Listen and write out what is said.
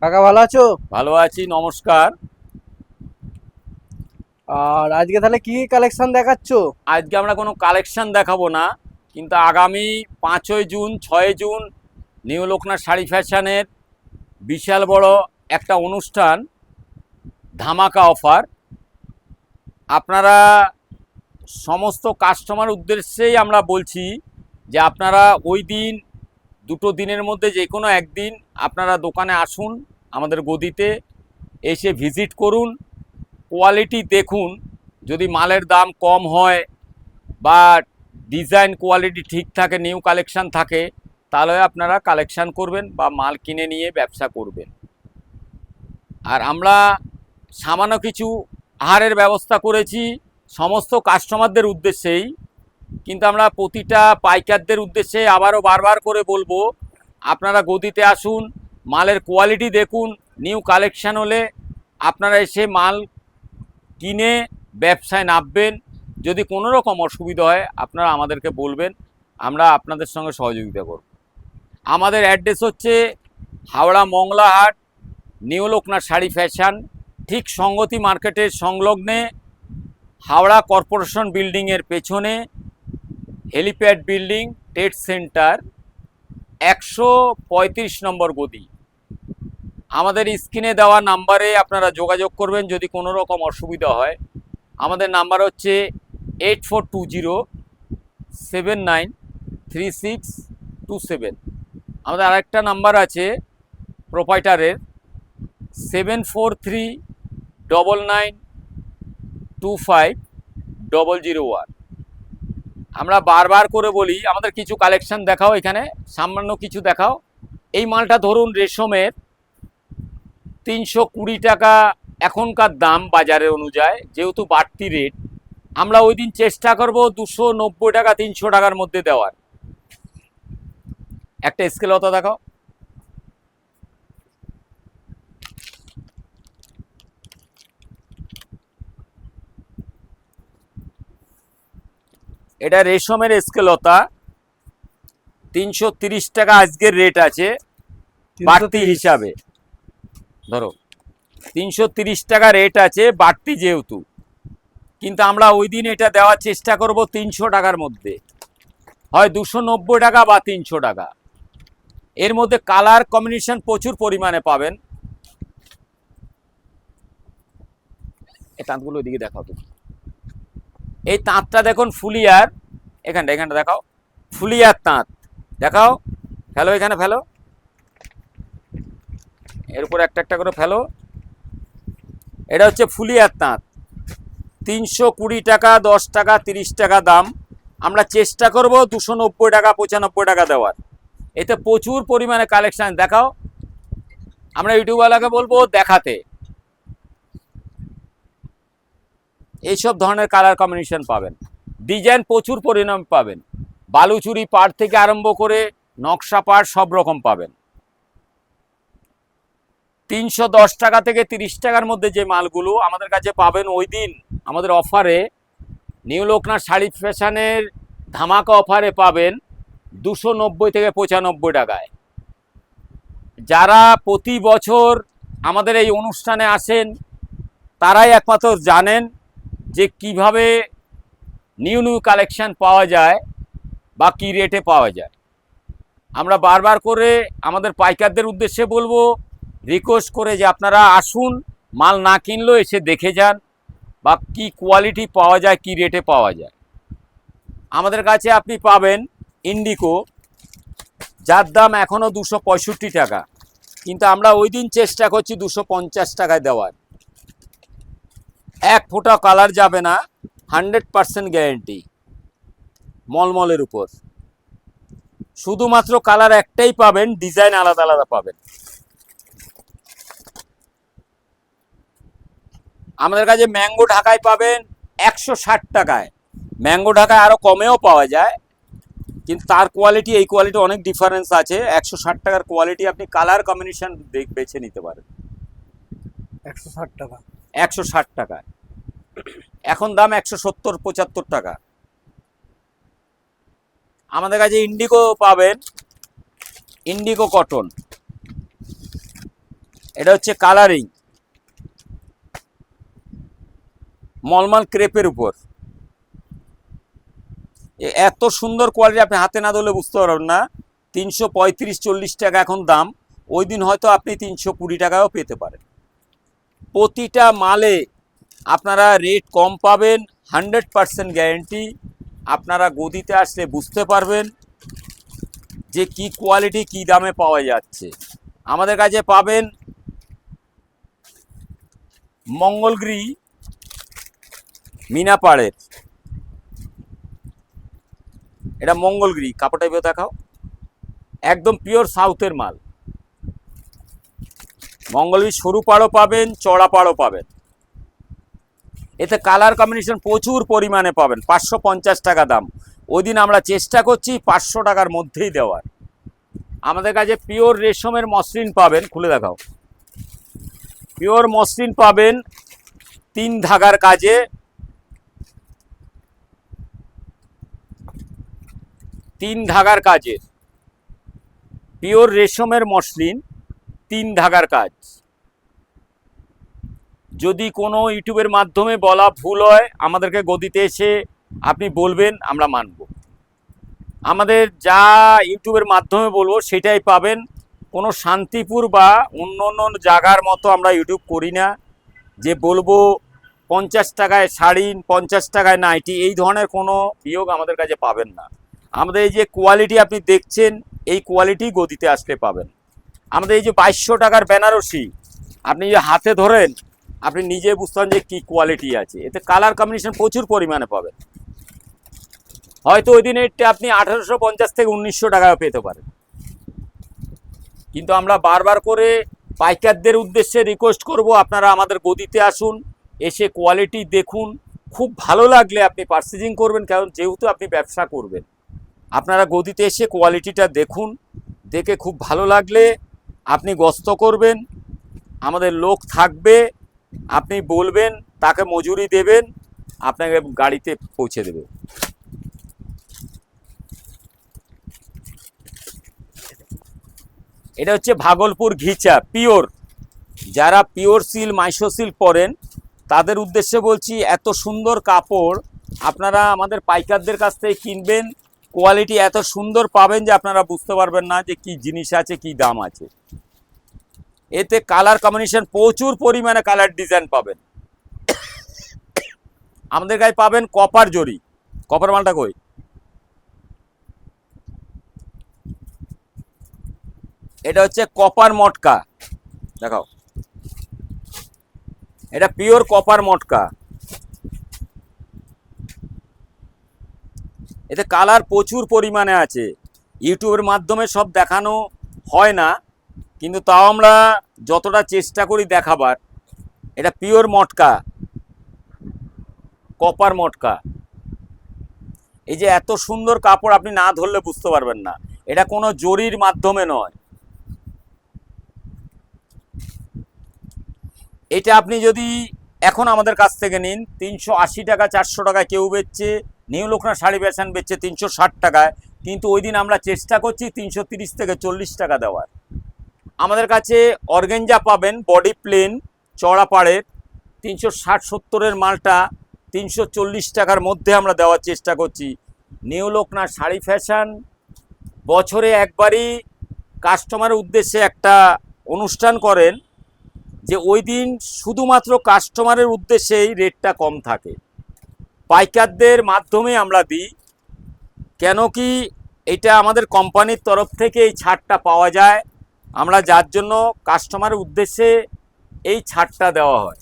কাকা ভালো আছো? ভালো আছি, নমস্কার। আর আজকে তাহলে কি কালেকশন দেখাচ্ছ? আজকে আমরা কোনো কালেকশন দেখাবো না, কিন্তু আগামী 5ই জুন 6ই জুন নিউ লোকনাথ শাড়ি ফ্যাশনের বিশাল বড় একটা অনুষ্ঠান, ধামাকা অফার। আপনারা সমস্ত কাস্টমার উদ্দেশ্যেই আমরা বলছি যে আপনারা ওই দিন, দুটো দিনের মধ্যে যে কোনো একদিন আপনারা দোকানে আসুন, আমাদের গদিতে এসে ভিজিট করুন, কোয়ালিটি দেখুন। যদি মালের দাম কম হয় বা ডিজাইন কোয়ালিটি ঠিক থাকে, নিউ কালেকশান থাকে, তাহলে আপনারা কালেকশান করবেন বা মাল কিনে নিয়ে ব্যবসা করবেন। আর আমরা সামান্য কিছু আহারের ব্যবস্থা করেছি সমস্ত কাস্টমারদের উদ্দেশ্যেই, কিন্তু আমরা প্রতিটা পাইকারদের উদ্দেশ্যে আবারও বারবার করে বলবো, আপনারা গদিতে আসুন, মালের কোয়ালিটি দেখুন। নিউ কালেকশান হলে আপনারা এসে মাল কিনে ব্যবসায় নামবেন। যদি কোনো রকম অসুবিধা হয় আপনারা আমাদেরকে বলবেন, আমরা আপনাদের সঙ্গে সহযোগিতা করব। আমাদের অ্যাড্রেস হচ্ছে হাওড়া মংলাহাট, নিউ লোকনাথ শাড়ি ফ্যাশন, ঠিক সংগতি মার্কেটের সংলগ্নে, হাওড়া কর্পোরেশন বিল্ডিংয়ের পেছনে, হেলিপ্যাড বিল্ডিং, ট্রেড সেন্টার, 135 নম্বর গদি। আমাদের স্ক্রিনে দেওয়া নাম্বারে আপনারা যোগাযোগ করবেন যদি কোনো রকম অসুবিধা হয়। আমাদের নাম্বার হচ্ছে 8420793627। আমাদের আরেকটা নাম্বার আছে প্রোপাইটারের, 7439925001। আমরা বারবার করে বলি আমাদের কিছু কালেকশন দেখাও, এখানে সামান্য কিছু দেখাও। এই মালটা ধরুন রেশমের, 320 টাকা এখনকার দাম বাজারের অনুযায়ী, যেহেতু বাড়তি রেট। আমরা ওই দিন চেষ্টা করব 290 টাকা 300 টাকার মধ্যে দেওয়ার। একটা স্কেলতা দেখাও। এটা রেশমের স্কেলতা, 330 টাকা আজকের রেট আছে বাড়তি হিসাবে। ধরো 330 টাকা রেট আছে বাড়তি যেহেতু, কিন্তু আমরা ওই দিন এটা দেওয়ার চেষ্টা করব 300 টাকার মধ্যে, হয় 290 টাকা বা 300 টাকা। এর মধ্যে কালার কম্বিনেশন প্রচুর পরিমাণে পাবেন। এই তাঁতগুলো ওইদিকে দেখাও তুমি। এই তাঁতটা দেখুন ফুলিয়ার, এখানটা দেখাও, ফুলিয়ার তাঁত দেখাও। ফেলো, এখানে ফেলো, এর উপর একটা একটা করে ফেলো। এটা হচ্ছে ফুলিয়ার তাঁত, 320 টাকা, 10 টাকা, 30 টাকা দাম। আমরা চেষ্টা করব 290 টাকা 95 টাকা দেওয়ার। এতে প্রচুর পরিমাণে কালেকশান দেখাও। আমরা ইউটিউবওয়ালাকে বলবো দেখাতে। এইসব ধরনের কালার কম্বিনেশন পাবেন, ডিজাইন প্রচুর পরিমাণে পাবেন। বালুচুরি পাড় থেকে আরম্ভ করে নকশা পাড় সব রকম পাবেন। 310 টাকা থেকে 30 টাকার মধ্যে যে মালগুলো আমাদের কাছে পাবেন ওই দিন আমাদের অফারে, নিউ লোকনাথ শাড়ি ফ্যাশনের ধামাকা অফারে পাবেন 290 থেকে 95 টাকায়। যারা প্রতি বছর আমাদের এই অনুষ্ঠানে আসেন তারাই একমাত্র জানেন যে কিভাবে নিউ নিউ কালেকশান পাওয়া যায় বা কী রেটে পাওয়া যায়। আমরা বারবার করে আমাদের পাইকারদের উদ্দেশ্যে বলবো, রিকোয়েস্ট করে, যে আপনারা আসুন, মাল না কিনলেও এসে দেখে যান বা কি কোয়ালিটি পাওয়া যায়, কি রেটে পাওয়া যায়। আমাদের কাছে আপনি পাবেন ইন্ডিকো, যার দাম এখনও 265 টাকা, কিন্তু আমরা ওই দিন চেষ্টা করছি 250 টাকায় দেওয়ার। এক ফোঁটা কালার যাবে না, 100% গ্যারেন্টি, মলমলের উপর। শুধুমাত্র কালার একটাই পাবেন, ডিজাইন আলাদা আলাদা পাবেন। আমাদের কাছে ম্যাঙ্গো ঢাকায় পাবেন 160 টাকায়। ম্যাঙ্গো ঢাকায় আরও কমেও পাওয়া যায়, কিন্তু তার কোয়ালিটি এই কোয়ালিটি অনেক ডিফারেন্স আছে। 160 টাকার কোয়ালিটি আপনি কালার কম্বিনেশন বেছে নিতে পারেন। 160 টাকা, 160 টাকায়, এখন দাম 170-75 টাকা। আমাদের কাছে ইন্ডিগো পাবেন, ইন্ডিগো কটন, এটা হচ্ছে কালারিং, মলমল ক্রেপের উপর। এত সুন্দর কোয়ালিটি, আপনি হাতে না ধরলে বুঝতে পারবেন না। 335-40 টাকা এখন দাম, ওই দিন হয়তো আপনি 320 টাকাও পেতে পারেন। প্রতিটা মালে আপনারা রেট কম পাবেন, 100% গ্যারেন্টি। আপনারা গদিতে আসলে বুঝতে পারবেন যে কি কোয়ালিটি, কি দামে পাওয়া যাচ্ছে। আমাদের কাছে পাবেন মঙ্গলগিরি মিনাপাড়ের, এটা মঙ্গলগিরি, কাপড়টা এবার দেখাও, একদম পিওর সাউথের মাল। মঙ্গলগিরি সরু পাড়ও পাবেন, চড়া পাড়ও পাবেন। এতে কালার কম্বিনেশন প্রচুর পরিমাণে পাবেন। 550 টাকা দাম, ওই দিন আমরা চেষ্টা করছি 500 টাকার মধ্যেই দেওয়ার। আমাদের কাছে পিওর রেশমের মসলিন পাবেন, খুলে দেখাও। পিওর মসলিন পাবেন 3 ধাগার কাজে, 3 ধাগার কাজের পিওর রেশমের মসলিন, 3 ধাগার কাজ। যদি কোনো ইউটিউবের মাধ্যমে বলা ভুল হয়, আমাদেরকে গদিতে এসে আপনি বলবেন, আমরা মানব। আমাদের যা ইউটিউবের মাধ্যমে বলবো সেটাই পাবেন। কোনো শান্তিপুর বা অন্য অন্য জায়গার মতো আমরা ইউটিউব করি না যে বলবো 50 টাকায় শাড়ি, 50 টাকায় নাইটি, এই ধরনের কোনো বিয়োগ আমাদের কাছে পাবেন না। আমাদের এই যে কোয়ালিটি আপনি দেখছেন, এই কোয়ালিটি গদিতে আসলে পাবেন। আমাদের এই যে 2200 টাকার বেনারসি, আপনি যে হাতে ধরেন আপনি নিজে বুঝতেন যে কি কোয়ালিটি আছে। এতে কালার কম্বিনেশন প্রচুর পরিমাণে পাবেন। হয়তো ওই দিন এটা আপনি 1850 থেকে 1900 টাকায় পেতে পারেন। কিন্তু আমরা বারবার করে পাইকারদের উদ্দেশ্যে রিকোয়েস্ট করব, আপনারা আমাদের গদিতে আসুন, এসে কোয়ালিটি দেখুন। খুব ভালো লাগলে আপনি পারচেজিং করবেন, কারণ যেহেতু আপনি ব্যবসা করবেন। আপনারা গদিতে এসে কোয়ালিটিটা দেখুন, দেখে খুব ভালো লাগলে আপনি গস্ত করবেন। আমাদের লোক থাকবে, আপনি বলবেন, তাকে মজুরি দেবেন, আপনাকে গাড়িতে পৌঁছে দেবে। এটা হচ্ছে ভাগলপুর ঘিচা পিওর। যারা পিওর সিল, মাইশো সিল পরেন, তাদের উদ্দেশ্যে বলছি, এত সুন্দর কাপড় আপনারা আমাদের পাইকারদের কাছ থেকে কিনবেন, কোয়ালিটি এত সুন্দর পাবেন যে আপনারা বুঝতে পারবেন না যে কি জিনিস আছে, কি দাম আছে। এতে কালার কম্বিনেশন প্রচুর পরিমাণে কালার ডিজাইন পাবেন। আমাদের গায়ে পাবেন কপার জরি। কপার মালটা কই? এটা হচ্ছে কপার মটকা, দেখাও। এটা পিওর কপার মটকা। এতে কালার প্রচুর পরিমাণে আছে। ইউটিউবের মাধ্যমে সব দেখানো হয় না, কিন্তু তাও আমরা যতটা চেষ্টা করি দেখাবার। এটা পিওর মটকা, কপার মটকা। এই যে এত সুন্দর কাপড়, আপনি না ধরলে বুঝতে পারবেন না। এটা কোনো জরির মাধ্যমে নয়। এটা আপনি যদি এখন আমাদের কাছ থেকে নিন, 380 টাকা, 400 টাকায় কেউ বেচছে। নিউ লখনৌ শাড়ি ফ্যাশন বেচছে 360 টাকায়, কিন্তু ওই দিন আমরা চেষ্টা করছি 330 থেকে 40 টাকা দেওয়ার। আমাদের কাছে অর্গেঞ্জা পাবেন বডি প্লেন, চড়া পাড়ের, 360-70-এর মালটা 340 টাকার মধ্যে আমরা দেওয়ার চেষ্টা করছি। নিউ লখনৌ শাড়ি ফ্যাশন বছরে একবারই কাস্টমারের উদ্দেশ্যে একটা অনুষ্ঠান করেন, যে ওই দিন শুধুমাত্র কাস্টমারের উদ্দেশ্যেই রেটটা কম থাকে। পাইকারদের মাধ্যমে আমরা দিই, কেন কি এটা আমাদের কোম্পানির তরফ থেকে এই ছাড়টা পাওয়া যায়, আমরা যার জন্য কাস্টমারের উদ্দেশ্যে এই ছাড়টা দেওয়া হয়।